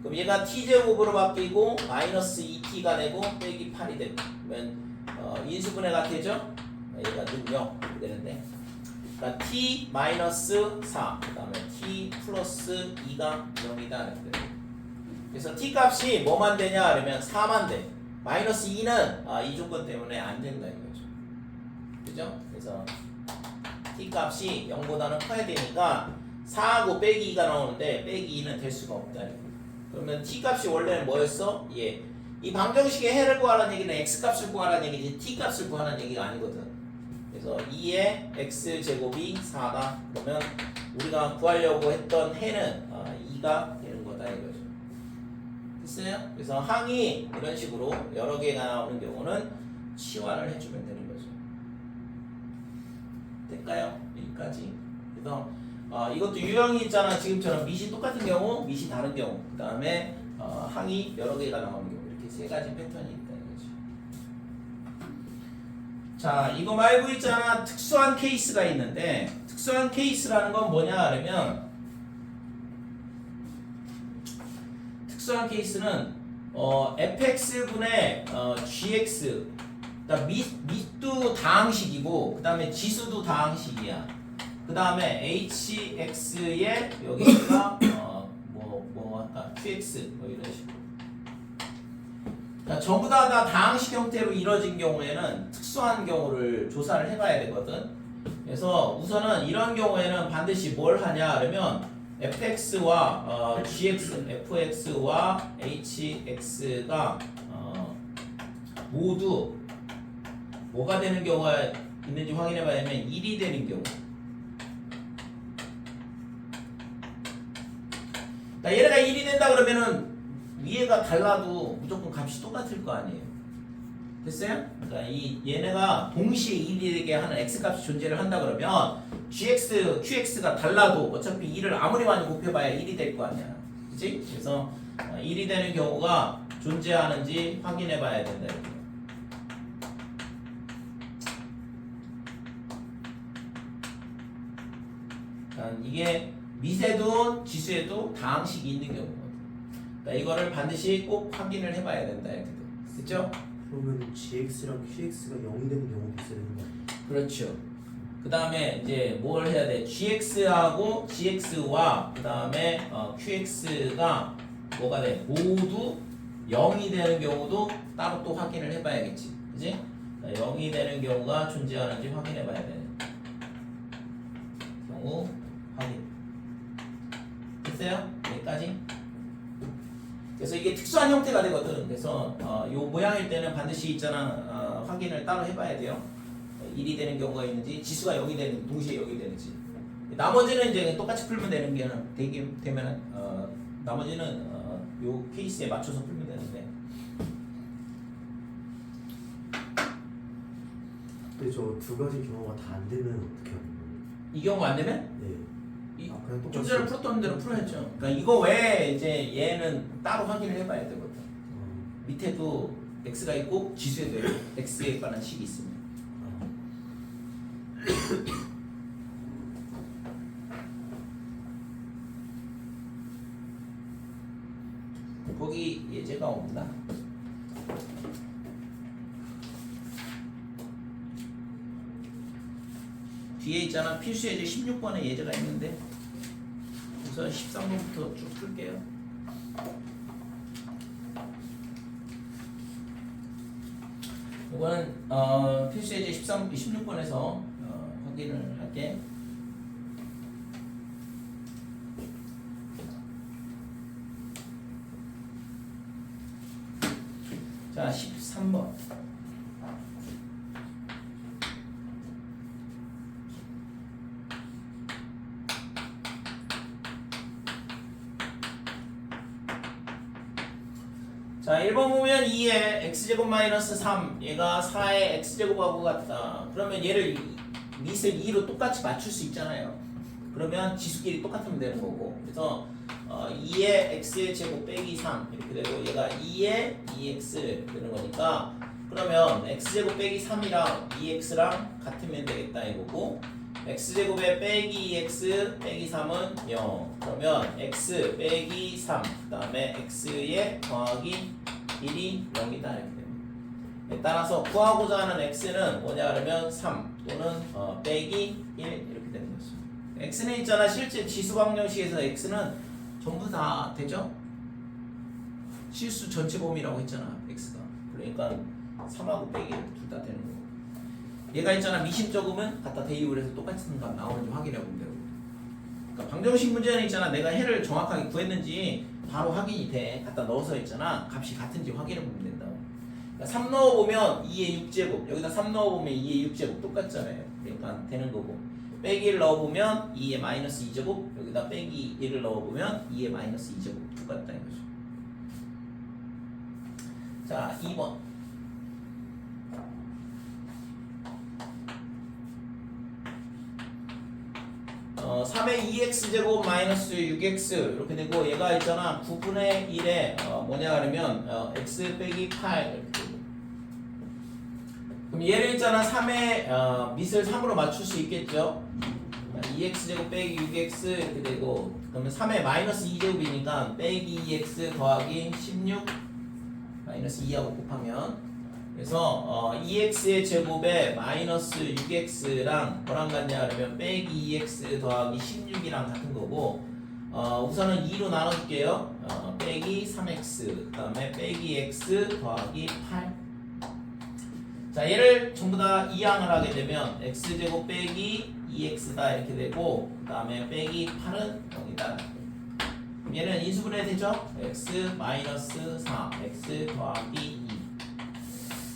그럼 얘가 t제곱으로 바뀌고 마이너스 2t가 되고 빼기 8이 되고, 그러면 인수분해가 되죠? 얘가 능력 되는데, 그러니까 t 마이너스 4 그 다음에 t 플러스 2가 0이다 이렇게 돼요. 그래서 t 값이 뭐만 되냐 그러면 4만 돼. 마이너스 2는 이 조건 때문에 안 된다 이거죠. 그죠? 그래서 t 값이 0보다는 커야 되니까 4하고 빼기 2가 나오는데 빼기 2는 될 수가 없다 이거. 그러면 t 값이 원래는 뭐였어? 예. 이 방정식의 해를 구하라는 얘기는 x 값을 구하라는 얘기지 t 값을 구하라는 얘기가 아니거든. 그래서 2의 x 제곱이 4다. 그러면 우리가 구하려고 했던 해는 2가 되는 거다 이거죠. 됐어요? 그래서 항이 이런 식으로 여러 개가 나오는 경우는 치환을 해주면 되는 거죠. 될까요? 여기까지. 그래서 이것도 유형이 있잖아. 지금처럼 밑이 똑같은 경우, 밑이 다른 경우, 그 다음에 항이 여러 개가 나오는 경우, 이렇게 세 가지 패턴이 있다 이거죠. 자, 이거 말고 있잖아. 특수한 케이스가 있는데, 특수한 케이스라는 건 뭐냐 그러면, 특수한 케이스는 fx분의 gx, 그러니까 밑도 다항식이고 그 다음에 지수도 다항식이야. 그 그 다음에 hx에 여기가 뭐 할까 qx 뭐 이런 식으로. 그러니까 전부 다 다항식 형태로 이루어진 경우에는 특수한 경우를 조사를 해봐야 되거든. 그래서 우선은 이런 경우에는 반드시 뭘 하냐 그러면 fx와 gx, fx와 hx가 모두 뭐가 되는 경우가 있는지 확인해 봐야 되면 1이 되는 경우. 그러니까 얘네가 1이 된다 그러면은 위에가 달라도 무조건 값이 똑같을 거 아니에요. 됐어요? 그러니까 얘네가 동시에 1이 되게 하는 x값이 존재를 한다 그러면 gx, qx가 달라도 어차피 2를 아무리 많이 곱해봐야 1이 될 거 아니야. 그치? 그래서 1이 되는 경우가 존재하는지 확인해 봐야 된다. 이렇게. 이게 미세도 지수에도 다항식이 있는 경우거든. 그러니까 이거를 반드시 꼭 확인을 해봐야 된다. 이렇게. 됐죠? 그러면 GX랑 QX가 0이 되는 경우도 있어야 되는 거 아니에요? 그렇죠. 그 다음에 이제 뭘 해야 돼? GX하고 GX와 그 다음에 QX가 뭐가 돼? 모두 0이 되는 경우도 따로 또 확인을 해봐야겠지. 그지? 0이 되는 경우가 존재하는지 확인해봐야 되는 경우 확인. 됐어요? 여기까지? 그래서 이게 특수한 형태가 되거든. 그래서 요 모양일 때는 반드시 있잖아 확인을 따로 해봐야 돼요. 1이 되는 경우가 있는지, 지수가 0이 되는 동시에 0이 되는지. 나머지는 이제 똑같이 풀면 되는 게 되면 나머지는 요 케이스에 맞춰서 풀면 되는데. 근데 저 두 가지 경우가 다 안 되면 어떻게 하는 거예요? 이 경우 안 되면 네. 그냥 좀 똑같이. 전에 풀었던 대로 풀어야죠. 그러니까 이거 외에 이제 얘는 따로 확인을 해봐야 되거든. 밑에도 x가 있고 지수에도 x에 관한 식이 있습니다. 거기 예제가 없나? 뒤에 있잖아 필수 예제 16번에 예제가 있는데 우선 13번부터 쭉 풀게요. 이거는 필수 예제 16번에서 확인을 할게. 자, 13번. 자, 1번 보면 2에 x제곱 마이너스 3 얘가 4의 x제곱하고 같다. 그러면 얘를 밑을 2로 똑같이 맞출 수 있잖아요. 그러면 지수끼리 똑같으면 되는 거고. 그래서 2의 x의 제곱 빼기 3 이렇게 되고 얘가 2의 2x 되는 거니까 그러면 x제곱 빼기 3이랑 2x랑 같으면 되겠다 이거고 x제곱에 빼기 2x 빼기 3은 0 그러면 x 빼기 3 그 다음에 x에 더하기 1이 0이다 이렇게 됩니다. 따라서 구하고자 하는 x는 뭐냐 그러면 3 또는 빼기 1 이렇게 되는 거죠. x는 있잖아 실제 지수 방정식에서 x는 전부 다 되죠? 실수 전체 범위라고 했잖아 x가. 그러니까 3하고 빼기 둘 다 되는 거고 얘가 있잖아 미심적으면 갖다 대입을 해서 똑같은 값 나오는지 확인해 보면 되고 그러니까 방정식 문제는 있잖아 내가 해를 정확하게 구했는지 바로 확인이 돼. 갖다 넣어서 있잖아 값이 같은지 확인해 보면 된다고. 그러니까 3 넣어보면 2의 6제곱 여기다 3 넣어보면 2의 6제곱 똑같잖아요. 그러니까 되는 거고 빼기 1 넣어보면 2의 마이너스 2제곱 여기다 빼기 1을 넣어보면 2의 마이너스 2제곱 똑같다 이거죠. 자 2번 3의 2x제곱 마이너스 6x 이렇게 되고 얘가 있잖아 9분의 1에 뭐냐 그러면 x 빼기 8 이렇게 되고 그럼 얘를 있잖아 3의 밑을 3으로 맞출 수 있겠죠. 2x제곱 빼기 6x 이렇게 되고 그러면 3의 마이너스 2제곱이니까 빼기 2x 더하기 16 마이너스 2하고 곱하면 그래서 2x의 제곱에 마이너스 6x랑 뭐랑 같냐 그러면 빼기 2x 더하기 16이랑 같은 거고 우선은 2로 나눠줄게요. 빼기 3x 그 다음에 빼기 x 더하기 8. 자 얘를 전부 다 이항을 하게 되면 x제곱 빼기 2x다 이렇게 되고 그 다음에 빼기 8은 0이다. 얘는 인수분해 되죠? x 마이너스 4 x 더하기 2.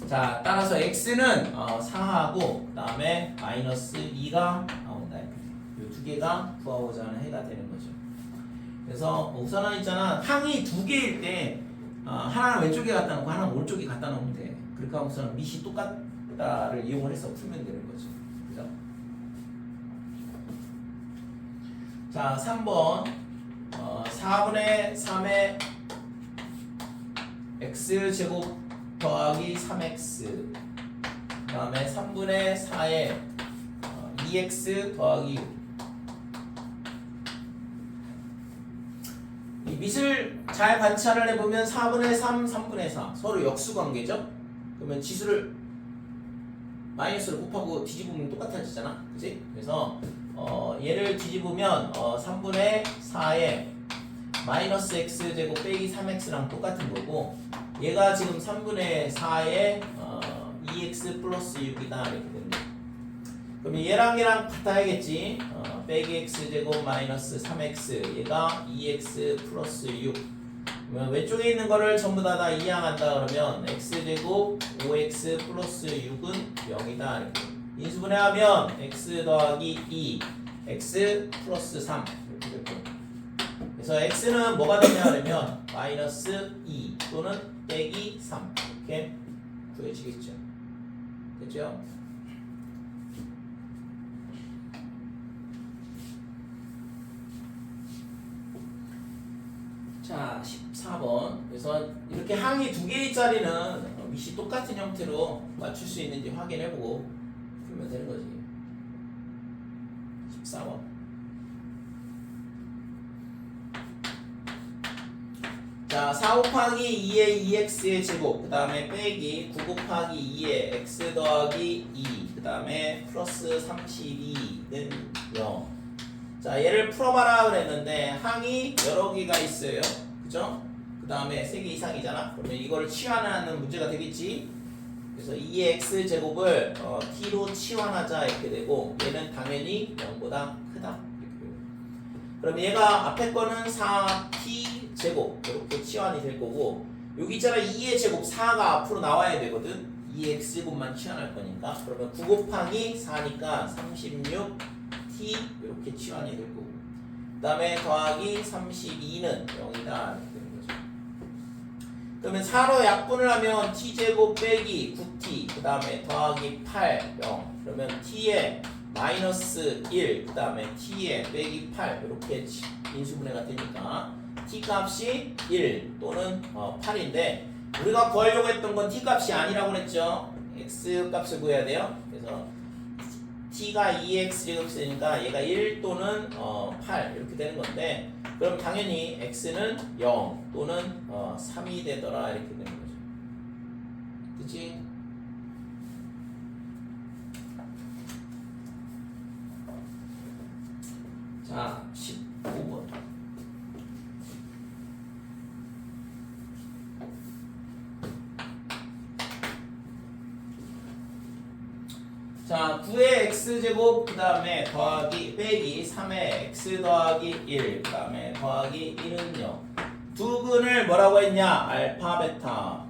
자 따라서 x는 4하고 그 다음에 마이너스 2가 나온다. 이 두 개가 구하고자 하는 해가 되는 거죠. 그래서 우선은 있잖아 항이 두 개일 때 하나는 왼쪽에 갖다 놓고 하나는 오른쪽에 갖다 놓으면 돼. 그러니까 우선은 밑이 똑같다를 이용을 해서 풀면 되는 거죠. 그죠? 자 3번 4분의 3의 x제곱 더하기 3x 그 다음에 3분의 4의 2x 더하기 6. 이 밑을 잘 관찰을 해보면 4분의 3, 3분의 4 서로 역수 관계죠? 그러면 지수를 마이너스를 곱하고 뒤집으면 똑같아지잖아 그치? 그래서 얘를 뒤집으면 3분의 4에 마이너스 x제곱 빼기 3x랑 똑같은 거고 얘가 지금 3분의 4에 2x 플러스 6이다 이렇게 됩니다. 그러면 얘랑 같아야겠지. 빼기 x제곱 마이너스 3x 얘가 2x 플러스 6. 그러면 왼쪽에 있는 거를 전부 다 이항한다 그러면 x제곱 5x 플러스 6은 0이다 이렇게. 인수분해하면 x 더하기 2 x 플러스 3 이렇게 될 거예요. 그래서 x는 뭐가 되냐 그러면 마이너스 2 또는 빼기 3 이렇게 구해지겠죠. 됐죠? 자 14번 그래서 이렇게 항이 두 개의 자리는 밑이 똑같은 형태로 맞출 수 있는지 확인해보고 풀면 되는 거지. 14번 자, 4 곱하기 2의 2x의 제곱 그 다음에 빼기 9 곱하기 2의 x 더하기 2 그 다음에 플러스 32는 0. 자 얘를 풀어봐라 그랬는데 항이 여러 개가 있어요 그죠? 그 다음에 3개 이상이잖아. 그러면 이거를 치환하는 문제가 되겠지. 그래서 2의 x제곱을 t로 치환하자 이렇게 되고 얘는 당연히 0보다 크다 이렇게 되고 그럼 얘가 앞에 거는 4t 제곱 이렇게 치환이 될 거고 여기 있잖아 2의 제곱 4가 앞으로 나와야 되거든. 2의 x제곱만 치환할 거니까 그러면 9 곱하기 4니까 36t 이렇게 치환이 될 거고 그 다음에 더하기 32는 0이다 이렇게 되는 거죠. 그러면 4로 약분을 하면 t제곱 빼기 9t 그 다음에 더하기 8 0 그러면 t에 마이너스 1 그 다음에 t에 빼기 8 이렇게 인수분해가 되니까 t 값이 1 또는 8인데 우리가 구하려고 했던 건 t 값이 아니라고 그랬죠. x 값을 구해야 돼요. 그래서 t가 2x 제곱이니까 얘가 1 또는 8 이렇게 되는 건데 그럼 당연히 x는 0 또는 3이 되더라 이렇게 되는 거죠. 그치? 자 15번 자 9의 x제곱 그 다음에 더하기 빼기 3의 x 더하기 1 그 다음에 더하기 1은 0 두 근을 뭐라고 했냐 알파 베타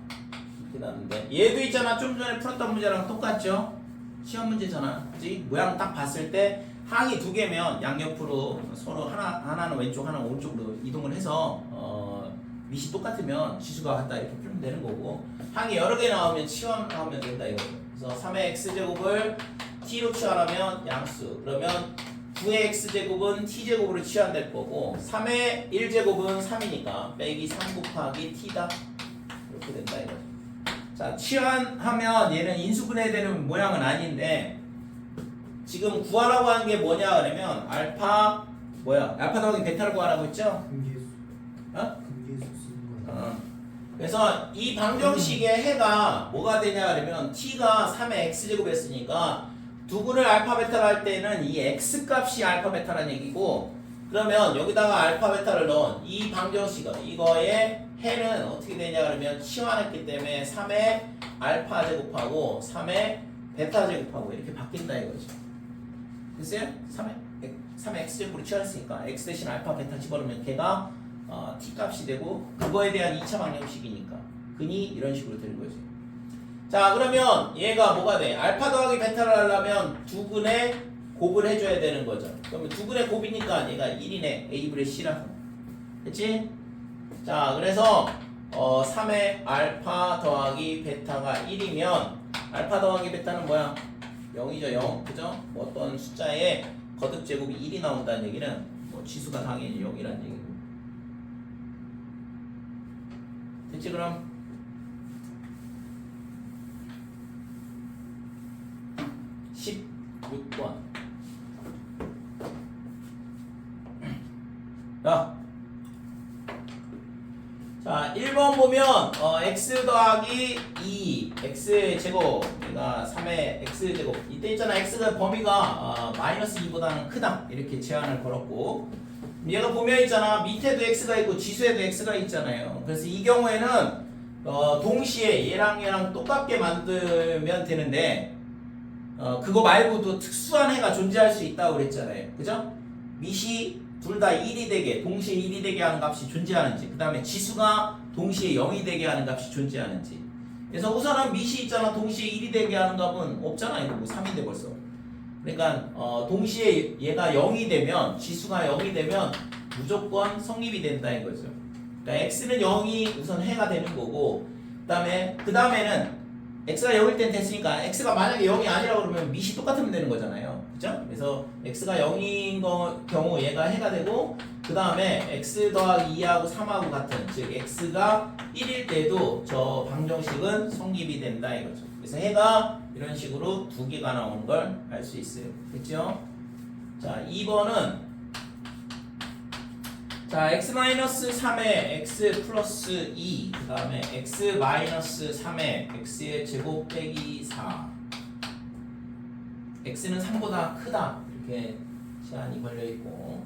이렇게 나왔는데 얘도 있잖아 좀 전에 풀었던 문제랑 똑같죠. 시험 문제잖아 그치? 모양 딱 봤을 때 항이 두 개면 양옆으로 서로 하나는 왼쪽 하나는 오른쪽으로 이동을 해서 밑이 똑같으면 지수가 같다 이렇게 풀면 되는 거고 항이 여러 개 나오면 치환하면 된다 이거죠. 그래서 3의 x제곱을 t로 치환하면 양수 그러면 9의 x제곱은 t제곱으로 치환될 거고 3의 1제곱은 3이니까 빼기 3 곱하기 t다 이렇게 된다 이거죠. 자 치환하면 얘는 인수분해되는 모양은 아닌데 지금 구하라고 하는 게 뭐냐 그러면 알파 뭐야 알파 더하기 베타를 구하라고 했죠? 금계수 어? 금계수 쓰는 거야. 그래서 이 방정식의 해가 뭐가 되냐 그러면 t가 3의 x제곱이었으니까 두근을 알파 베타를 할 때는 이 x 값이 알파 베타라는 얘기고, 그러면 여기다가 알파 베타를 넣은 이 방정식은 이거의 해는 어떻게 되냐 그러면 치환했기 때문에 3의 알파 제곱하고 3의 베타 제곱하고 이렇게 바뀐다 이거죠. 됐어요? 3의 x제곱으로 치환했으니까 x 대신 알파 베타 집어넣으면 걔가 t 값이 되고, 그거에 대한 2차 방정식이니까 근이 이런 식으로 되는 거죠. 자, 그러면 얘가 뭐가 돼? 알파 더하기 베타를 하려면 두근의 곱을 해줘야 되는 거죠. 그러면 두근의 곱이니까 얘가 1이네. a분의 c라서. 됐지? 자, 그래서 3의 알파 더하기 베타가 1이면 알파 더하기 베타는 뭐야? 0이죠. 0. 그죠? 뭐 어떤 숫자의 거듭 제곱이 1이 나온다는 얘기는 뭐 지수가 당연히 0이라는 얘기고. 됐지? 그럼 16번. 자, 1번 보면 x 더하기 2 x 제곱, 그러니까 3의 x 제곱. 이때 있잖아, x가 범위가 마이너스 2보다는 크다 이렇게 제한을 걸었고, 얘가 보면 있잖아, 밑에도 x가 있고 지수에도 x가 있잖아요. 그래서 이 경우에는 동시에 얘랑 똑같게 만들면 되는데, 그거 말고도 특수한 해가 존재할 수 있다고 그랬잖아요. 그죠? 밑이 둘 다 1이 되게, 동시에 1이 되게 하는 값이 존재하는지, 그 다음에 지수가 동시에 0이 되게 하는 값이 존재하는지. 그래서 우선은 밑이 있잖아, 동시에 1이 되게 하는 값은 없잖아. 이거 뭐 3인데 벌써. 그러니까 동시에 얘가 0이 되면, 지수가 0이 되면 무조건 성립이 된다 이거죠. 그러니까 x는 0이 우선 해가 되는 거고, 그 다음에는 x가 0일 땐 됐으니까 x가 만약에 0이 아니라고 그러면 밑이 똑같으면 되는 거잖아요. 그죠? 그래서 x가 0인 경우 얘가 해가 되고, 그 다음에 x 더하기 2하고 3하고 같은, 즉 x가 1일 때도 저 방정식은 성립이 된다 이거죠. 그래서 해가 이런 식으로 두 개가 나오는 걸 알 수 있어요. 됐죠? 자, 2번은 자, x-3의 x 플러스 2, 그 다음에 x-3의 x의 제곱 빼기 4. x는 3보다 크다 이렇게 제한이 걸려있고,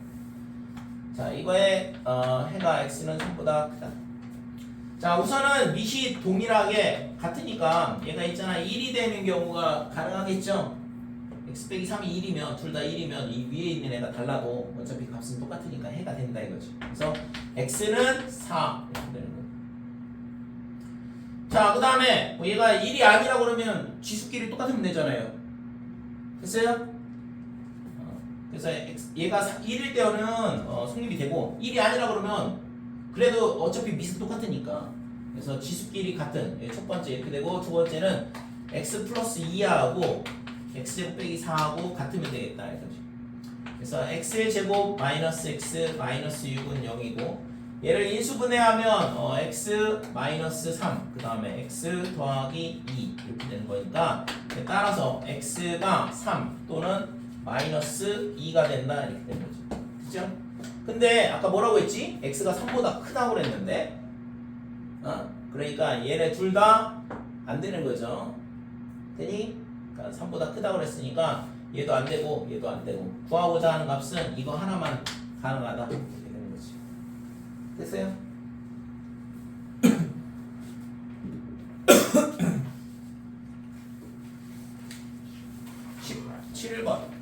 자, 이거에 해가 x는 3보다 크다. 자, 우선은 밑이 동일하게 같으니까 얘가 있잖아, 1이 되는 경우가 가능하겠죠? x 빼기 3이 1이면, 둘 다 1이면 이 위에 있는 애가 달라도 어차피 값은 똑같으니까 해가 된다 이거죠. 그래서 x는 4 이렇게 되는 거예요. 자, 그 다음에 얘가 1이 아니라고 그러면 지수끼리 똑같으면 되잖아요. 됐어요? 그래서 얘가 1일 때는 성립이 되고, 1이 아니라고 그러면 그래도 어차피 밑은 똑같으니까, 그래서 지수끼리 같은, 첫 번째 이렇게 되고, 두 번째는 x 플러스 2하고 x제곱 빼기 4하고 같으면 되겠다 이거지. 그래서 x의 제곱 마이너스 x 마이너스 6은 0이고, 얘를 인수분해하면 x 마이너스 3, 그 다음에 x 더하기 2 이렇게 되는 거니까, 따라서 x가 3 또는 마이너스 2가 된다 이렇게 되는 거죠. 그죠? 근데 아까 뭐라고 했지? x가 3보다 크다고 그랬는데, 그러니까 얘네 둘 다 안 되는 거죠. 되니? 그러니까 3보다 크다고 그랬으니까 얘도 안 되고 얘도 안 되고, 구하고자 하는 값은 이거 하나만 가능하다 이렇게 되는 거지. 됐어요? 17번.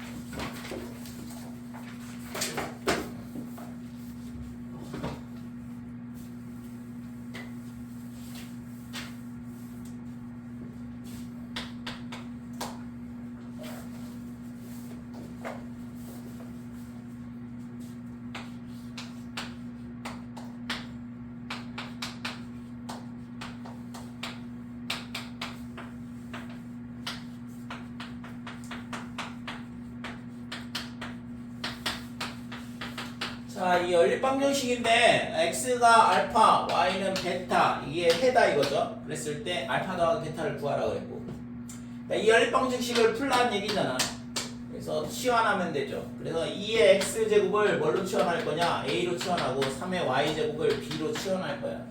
자, 이 연립방정식인데 x가 알파, y는 베타, 이게 해다 이거죠. 그랬을 때 알파 더하기 베타를 구하라고 했고, 그러니까 이 연립방정식을 풀라는 얘기잖아. 그래서 치환하면 되죠. 그래서 2의 x제곱을 뭘로 치환할 거냐? a로 치환하고 3의 y제곱을 b로 치환할 거야.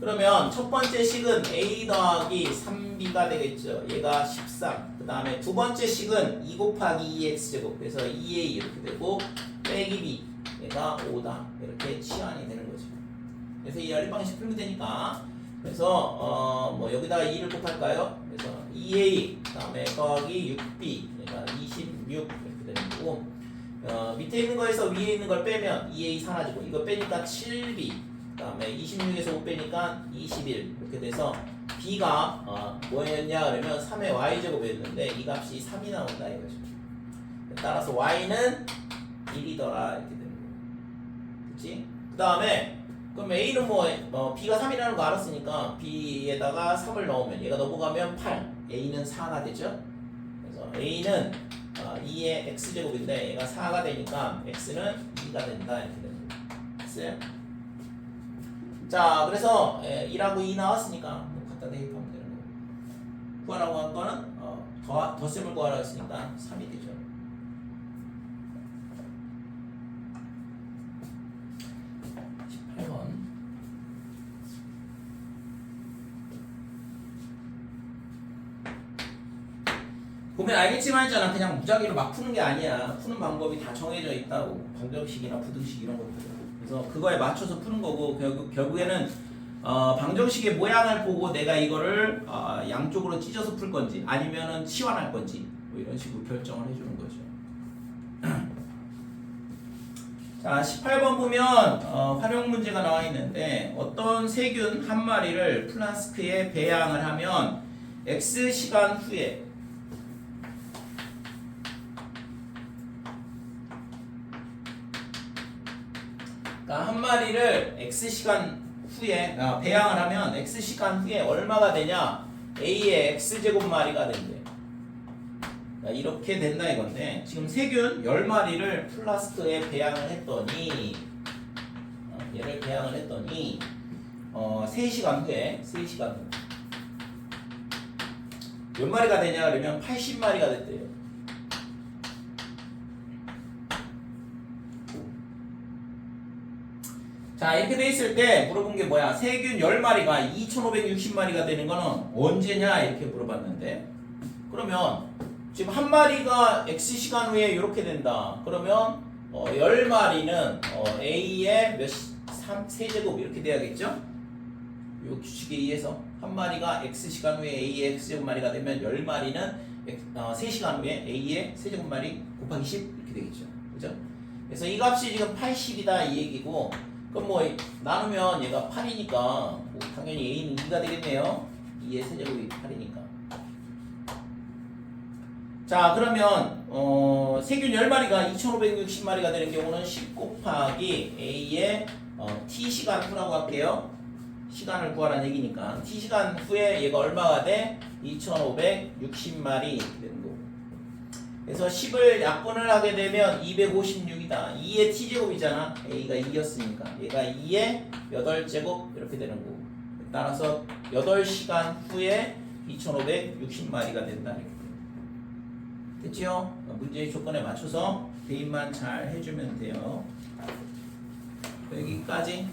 그러면 첫 번째 식은 a 더하기 3b가 되겠죠. 얘가 13. 그 다음에 두 번째 식은 2 곱하기 2x제곱. 그래서 2a 이렇게 되고 빼기 b. 얘가 5다. 이렇게 치환이 되는 거죠. 그래서 이 연립방식 풀면 되니까. 그래서 뭐 여기다가 2를 곱할까요? 그래서 2a 그 다음에 더하기 6b. 얘가 26 이렇게 되는 거고. 밑에 있는 거에서 위에 있는 걸 빼면 2a 사라지고 이거 빼니까 7b. 그 다음에 26에서 5 빼니까 21 이렇게 돼서 b가 뭐였냐 그러면 3의 y제곱이었는데 이 값이 3이 나온다 이거죠. 따라서 y는 1이더라 이렇게 되는 거예요. 그치? 그 다음에 그럼 a는 b가 3이라는 거 알았으니까 b에다가 3을 넣으면 얘가 넘어가면 8 a는 4가 되죠. 그래서 a는 2의 x제곱인데 얘가 4가 되니까 x는 2가 된다 이렇게 되는 거예요. 됐어요? 자, 그래서 1하고 2 나왔으니까 뭐 갖다 대입하면 되는 거고. 구하라고 한 거는 덧셈을 구하라고 했으니까 3이 되죠. 보면 알겠지만 있잖아. 그냥 무작위로 막 푸는 게 아니야. 푸는 방법이 다 정해져 있다고. 방정식이나 부등식 이런 것들. 그래서 그거에 맞춰서 푸는 거고 결국에는 방정식의 모양을 보고 내가 이거를 양쪽으로 찢어서 풀 건지 아니면은 치환할 건지 뭐 이런 식으로 결정을 해주는 거죠. 자, 18번 보면 활용 문제가 나와 있는데 어떤 세균 한 마리를 플라스크에 배양을 하면 x 시간 후에 한 마리를 x시간 후에 배양을 하면 x시간 후에 얼마가 되냐? a의 x제곱마리가 된대. 이렇게 된다 이건데 지금 세균 10마리를 플라스크에 배양을 했더니 얘를 배양을 했더니 3시간 후에 몇 마리가 되냐 그러면 80마리가 됐대요. 자, 이렇게 돼 있을 때 물어본 게 뭐야? 세균 10마리가 2560마리가 되는 거는 언제냐? 이렇게 물어봤는데 그러면 지금 한 마리가 x시간 후에 이렇게 된다. 그러면 10마리는 a의 몇 세제곱 이렇게 돼야겠죠? 요 규칙에 의해서 한 마리가 x시간 후에 a의 x제곱마리가 되면 10마리는 3시간 후에 a의 세제곱마리 곱하기 10 이렇게 되겠죠. 그죠? 그래서 이 값이 지금 80이다 이 얘기고 그럼 뭐 나누면 얘가 8이니까 뭐 당연히 a는 2가 되겠네요. 2의 세제곱이 8이니까. 자, 그러면 세균 10마리가 2560마리가 되는 경우는 10 곱하기 a의 t시간 후라고 할게요. 시간을 구하라는 얘기니까 t시간 후에 얘가 얼마가 돼? 2560마리 이렇게 되는 거고. 그래서 10을 약분을 하게 되면 256이다. 2의 t제곱이잖아. a가 2였으니까 얘가 2의 8제곱 이렇게 되는 거고. 따라서 8시간 후에 2560마리가 된다. 됐지요? 문제의 조건에 맞춰서 대입만 잘 해주면 돼요. 여기까지.